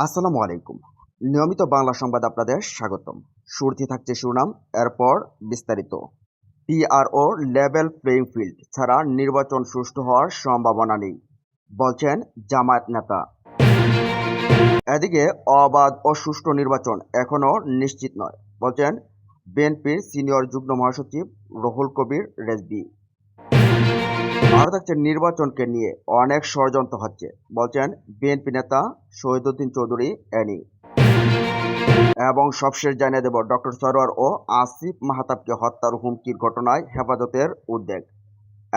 আসসালামু আলাইকুম। নিয়মিত বাংলা সংবাদ আপনাদের স্বাগতম। শুরুতে থাকছে শিরোনাম, এরপর বিস্তারিত। পিআরও লেভেল প্লেইং ফিল্ড ছাড়া নির্বাচন সুষ্ঠু হওয়ার সম্ভাবনা নেই, বলছেন জামায়াত নেতা। এদিকে অবাধ ও সুষ্ঠু নির্বাচন এখনও নিশ্চিত নয়, বলছেন বিএনপির সিনিয়র যুগ্ম মহাসচিব রুহুল কবির রেজভী। আরও থাকছে নির্বাচনকে নিয়ে অনেক ষড়যন্ত্র হচ্ছে, বলছেন বিএনপি নেতা শহীদুদ্দিন চৌধুরী এনি। এবং সবশেষ জানিয়ে দেব, ডক্টর সরোয়ার ও আসিফ মাহতাবকে হত্যার হুমকির ঘটনায় হেফাজতের উদ্বেগ।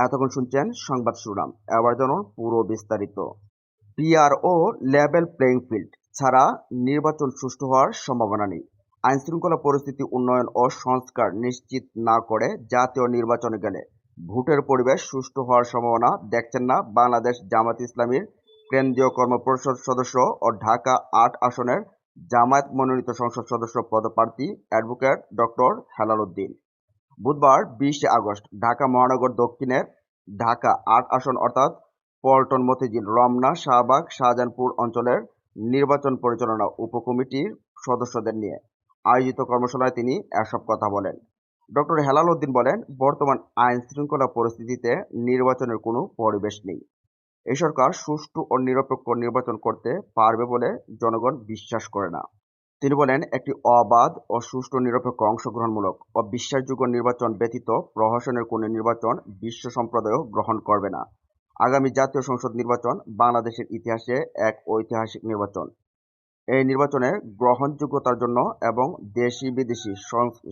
এতক্ষণ শুনছেন সংবাদ শিরোনাম, এবার জানুন পুরো বিস্তারিত। পিআরও লেভেল প্লেইং ফিল্ড ছাড়া নির্বাচন সুষ্ঠু হওয়ার সম্ভাবনা নেই। আইনশৃঙ্খলা পরিস্থিতি উন্নয়ন ও সংস্কার নিশ্চিত না করে জাতীয় নির্বাচনে গেলে ভোটের পরিবেশ সুষ্ঠু হওয়ার সম্ভাবনা দেখছেন না বাংলাদেশ জামায়াত ইসলামীর কেন্দ্রীয় কর্মপরিষদ সদস্য ও ঢাকা ৮ আসনের জামায়াত মনোনীত সংসদ সদস্য পদপ্রার্থী অ্যাডভোকেট ডক্টর হেলাল উদ্দিন। বুধবার ২০ আগস্ট ঢাকা মহানগর দক্ষিণের ঢাকা ৮ আসন অর্থাৎ পল্টন, মতিঝিল, রমনা, শাহবাগ, শাহজাহানপুর অঞ্চলের নির্বাচন পরিচালনা উপকমিটির সদস্যদের নিয়ে আয়োজিত কর্মশালায় তিনি এসব কথা বলেন। ডক্টর হেলাল উদ্দিন বলেন, বর্তমান আইন শৃঙ্খলা পরিস্থিতিতে নির্বাচনের কোনো পরিবেশ নেই। এই সরকার সুষ্ঠু ও নিরপেক্ষ নির্বাচন করতে পারবে বলে জনগণ বিশ্বাস করে না। তিনি বলেন, একটি অবাধ ও সুষ্ঠু নিরপেক্ষ অংশগ্রহণমূলক ও বিশ্বাসযোগ্য নির্বাচন ব্যতীত প্রহসনের কোনো নির্বাচন বিশ্ব সম্প্রদায়ও গ্রহণ করবে না। আগামী জাতীয় সংসদ নির্বাচন বাংলাদেশের ইতিহাসে এক ঐতিহাসিক নির্বাচন। এই নির্বাচনের গ্রহণযোগ্যতার জন্য এবং দেশি বিদেশি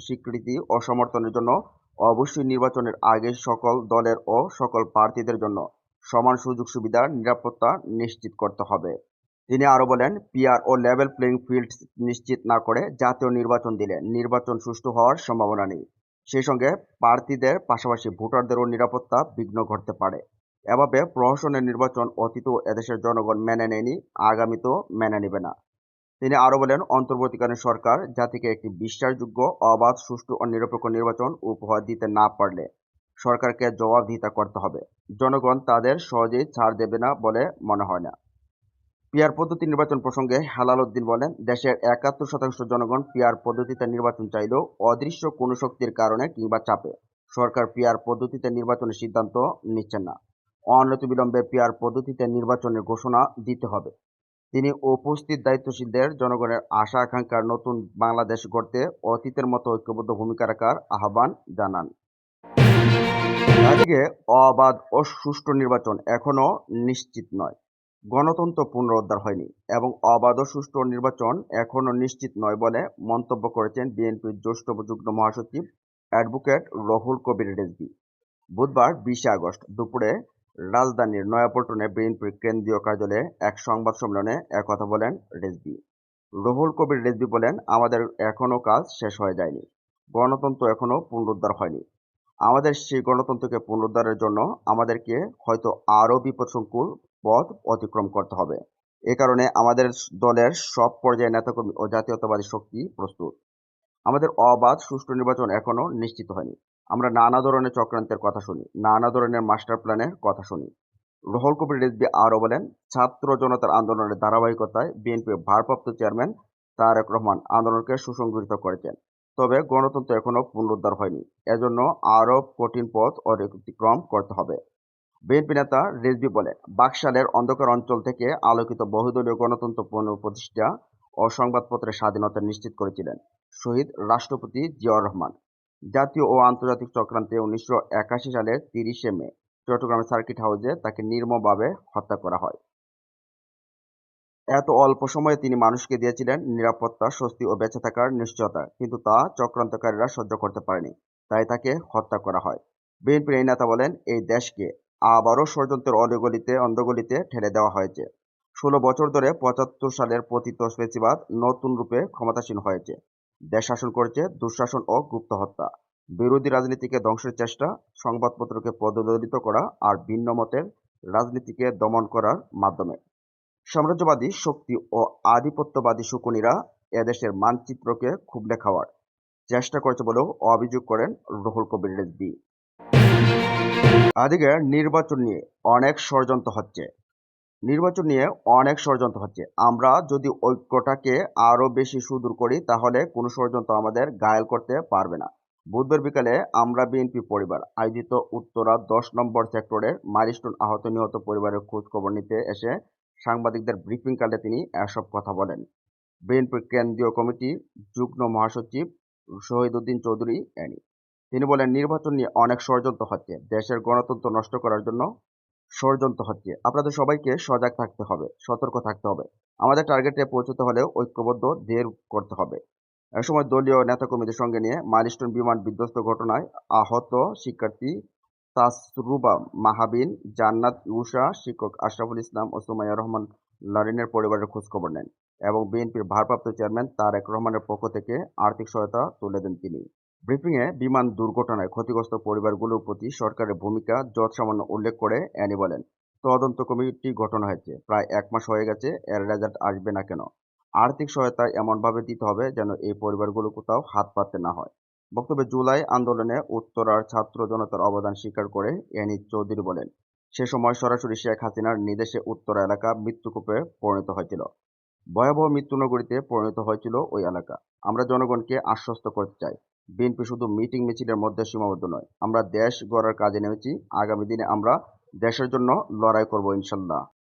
স্বীকৃতি ও সমর্থনের জন্য অবশ্যই নির্বাচনের আগে সকল দলের ও সকল প্রার্থীদের জন্য সমান সুযোগ সুবিধার নিরাপত্তা নিশ্চিত করতে হবে। তিনি আরও বলেন, পিআর ও লেভেল প্লেইং ফিল্ড নিশ্চিত না করে জাতীয় নির্বাচন দিলে নির্বাচন সুষ্ঠু হওয়ার সম্ভাবনা নেই। সেই সঙ্গে প্রার্থীদের পাশাপাশি ভোটারদেরও নিরাপত্তা বিঘ্ন ঘটতে পারে। এভাবে প্রহসনের নির্বাচন অতীতেও এদেশের জনগণ মেনে নেয়নি, আগামীতেও মেনে নেবে না। তিনি আরও বলেন, অন্তর্বর্তীকালীন সরকার জাতিকে একটি বিশ্বাসযোগ্য, অবাধ, সুষ্ঠু ও নিরপেক্ষ নির্বাচন উপহার দিতে না পারলে সরকারকে জবাবদিহিতা করতে হবে। জনগণ তাদের সহজেই ছাড় দেবে না বলে মনে হয় না। পিআর পদ্ধতি নির্বাচন প্রসঙ্গে হেলাল উদ্দিন বলেন, দেশের ৭১% জনগণ পিআর পদ্ধতিতে নির্বাচন চাইলেও অদৃশ্য কোনো শক্তির কারণে কিংবা চাপে সরকার পিআর পদ্ধতিতে নির্বাচনের সিদ্ধান্ত নিচ্ছেন না। অনতিবিলম্বে পিআর পদ্ধতিতে নির্বাচনের ঘোষণা দিতে হবে। তিনি উপস্থিত দায়িত্বশীলদের জনগণের আশা আকাঙ্ক্ষার নতুন বাংলাদেশ গড়তে অতীতের মতো ঐক্যবদ্ধ ভূমিকা রাখার আহ্বান জানান। এদিকে অবাধ ও সুষ্ঠু নির্বাচন এখনও নিশ্চিত নয়, গণতন্ত্র পুনরুদ্ধার হয়নি এবং অবাধ ও সুষ্ঠু নির্বাচন এখনও নিশ্চিত নয় বলে মন্তব্য করেছেন বিএনপির জ্যেষ্ঠ যুগ্ম মহাসচিব অ্যাডভোকেট রুহুল কবির রেজভী। বুধবার ২০ আগস্ট দুপুরে রাজধানীর নয়াপল্টনে বিএনপির কেন্দ্রীয় কার্যালয়ে এক সংবাদ সম্মেলনে একথা বলেন রেজভী। রুহুল কবির রেজভী বলেন, আমাদের এখনও কাজ শেষ হয়ে যায়নি, গণতন্ত্র এখনও পুনরুদ্ধার হয়নি। আমাদের সেই গণতন্ত্রকে পুনরুদ্ধারের জন্য আমাদেরকে হয়তো আরও বিপদসংকুল পথ অতিক্রম করতে হবে। এ কারণে আমাদের দলের সব পর্যায়ে নেতাকর্মী ও জাতীয়তাবাদী শক্তি প্রস্তুত। আমাদের অবাধ সুষ্ঠু নির্বাচন এখনও নিশ্চিত হয়নি। আমরা নানা ধরনের চক্রান্তের কথা শুনি, নানা ধরনের মাস্টার প্ল্যানের কথা শুনি। রুহুল কবির রিজভী আরও বলেন, ছাত্র জনতার আন্দোলনের ধারাবাহিকতায় বিএনপির ভারপ্রাপ্ত চেয়ারম্যান তারেক রহমান আন্দোলনকে সুসংগঠিত করেছেন। তবে গণতন্ত্র এখনও পুনরুদ্ধার হয়নি, এজন্য আরও কঠিন পথ অতিক্রম করতে হবে। বিএনপি নেতা রিজভী বলেন, বাকশালের অন্ধকার অঞ্চল থেকে আলোকিত বহুদলীয় গণতন্ত্র পুনঃপ্রতিষ্ঠা ও সংবাদপত্রের স্বাধীনতা নিশ্চিত করেছিলেন শহীদ রাষ্ট্রপতি জিয়াউর রহমান। জাতীয় ও আন্তর্জাতিক চক্রান্তে ১৯৮১ সালের ৩০শে মে চট্টগ্রামের সার্কিট হাউসে তাকে নির্মমভাবে হত্যা করা হয়। এত অল্প সময়ে তিনি মানুষকে দিয়েছিলেন নিরাপত্তা, স্বস্তি ও বেঁচে থাকার নিশ্চয়তা, কিন্তু তা চক্রান্তকারীরা সহ্য করতে পারেনি, তাই তাকে হত্যা করা হয়। বিএনপির এই নেতা বলেন, এই দেশকে আবারও ষড়যন্ত্রের অন্ধগলিতে ঠেলে দেওয়া হয়েছে। ১৬ বছর ধরে ৭৫ সালের পতিত ফ্যাসিবাদ নতুন রূপে ক্ষমতাসীন হয়েছে। দেশ শাসন করেছে দুঃশাসন ও গুপ্ত হত্যা, বিরোধী রাজনীতিকে ধ্বংসের চেষ্টা, সংবাদপত্রকে পদদলিত করা আর ভিন্ন মতের রাজনীতিকে দমন করার মাধ্যমে। সাম্রাজ্যবাদী শক্তি ও আধিপত্যবাদী শকুনিরা এদেশের মানচিত্রকে খুবলে খাওয়ার চেষ্টা করেছে বলেও অভিযোগ করেন রুহুল কবির রিজভী। এদিকে নির্বাচন নিয়ে অনেক ষড়যন্ত্র হচ্ছে। নির্বাচন নিয়ে অনেক ষড়যন্ত্র হচ্ছে। আমরা যদি ঐক্যটাকে আরো বেশি সুদূর করি তাহলে কোনো ষড়যন্ত্র আমাদের ঘায়েল করতে পারবে না। বুধবার বিকালে আমরা বিএনপি পরিবার আয়োজিত উত্তরা ১০ নম্বর সেক্টরের মাইলস্টোন আহত নিহত পরিবারের খোঁজ খবর নিতে এসে সাংবাদিকদের ব্রিফিংকালে তিনি এসব কথা বলেন। বিএনপির কেন্দ্রীয় কমিটির যুগ্ম মহাসচিব শহীদউদ্দিন চৌধুরী এনি তিনি বলেন, নির্বাচন নিয়ে অনেক ষড়যন্ত্র হচ্ছে, দেশের গণতন্ত্র নষ্ট করার জন্য ষড়যন্ত্র হচ্ছে। আপনাদের সবাইকে সজাগ থাকতে হবে, সতর্ক থাকতে হবে। আমাদের টার্গেটে পৌঁছতে হলেও ঐক্যবদ্ধ দের করতে হবে। এ সময় দলীয় নেতাকর্মীদের সঙ্গে নিয়ে মাইলস্টোন বিমান বিধ্বস্ত ঘটনায় আহত শিক্ষার্থী তাসরুবা মাহাবিন, জান্নাত ইউসা, শিক্ষক আশরাফুল ইসলাম ও সুমাইয়া রহমান লারিনের পরিবারের খোঁজখবর নেন এবং বিএনপির ভারপ্রাপ্ত চেয়ারম্যান তারেক রহমানের পক্ষ থেকে আর্থিক সহায়তা তুলে দেন তিনি। ব্রিফিংয়ে বিমান দুর্ঘটনায় ক্ষতিগ্রস্ত পরিবারগুলোর প্রতি সরকারের ভূমিকা যৎসামান্য উল্লেখ করে অ্যানি বলেন, তদন্ত কমিটি গঠন হয়েছে, প্রায় ১ মাস হয়ে গেছে, এর রেজাল্ট আসবে না কেন? আর্থিক সহায়তা এমনভাবে দিতে হবে যেন এই পরিবারগুলো কোথাও হাত পাততে না হয়। বক্তব্যে জুলাই আন্দোলনে উত্তরার ছাত্র জনতার অবদান স্বীকার করে এনি চৌধুরী বলেন, সে সময় সরাসরি শেখ হাসিনার নির্দেশে উত্তরা এলাকা মৃত্যুকূপে পরিণত হয়েছিল। ভয়াবহ মৃত্যুনগরীতে পরিণত হয়েছিল ওই এলাকা। আমরা জনগণকে আশ্বস্ত করতে চাই, বিএনপি শুধু মিটিং মিছিলের মধ্যে সীমাবদ্ধ নয়, আমরা দেশ গড়ার কাজে নেমেছি। আগামী দিনে আমরা দেশের জন্য লড়াই করব ইনশাল্লাহ।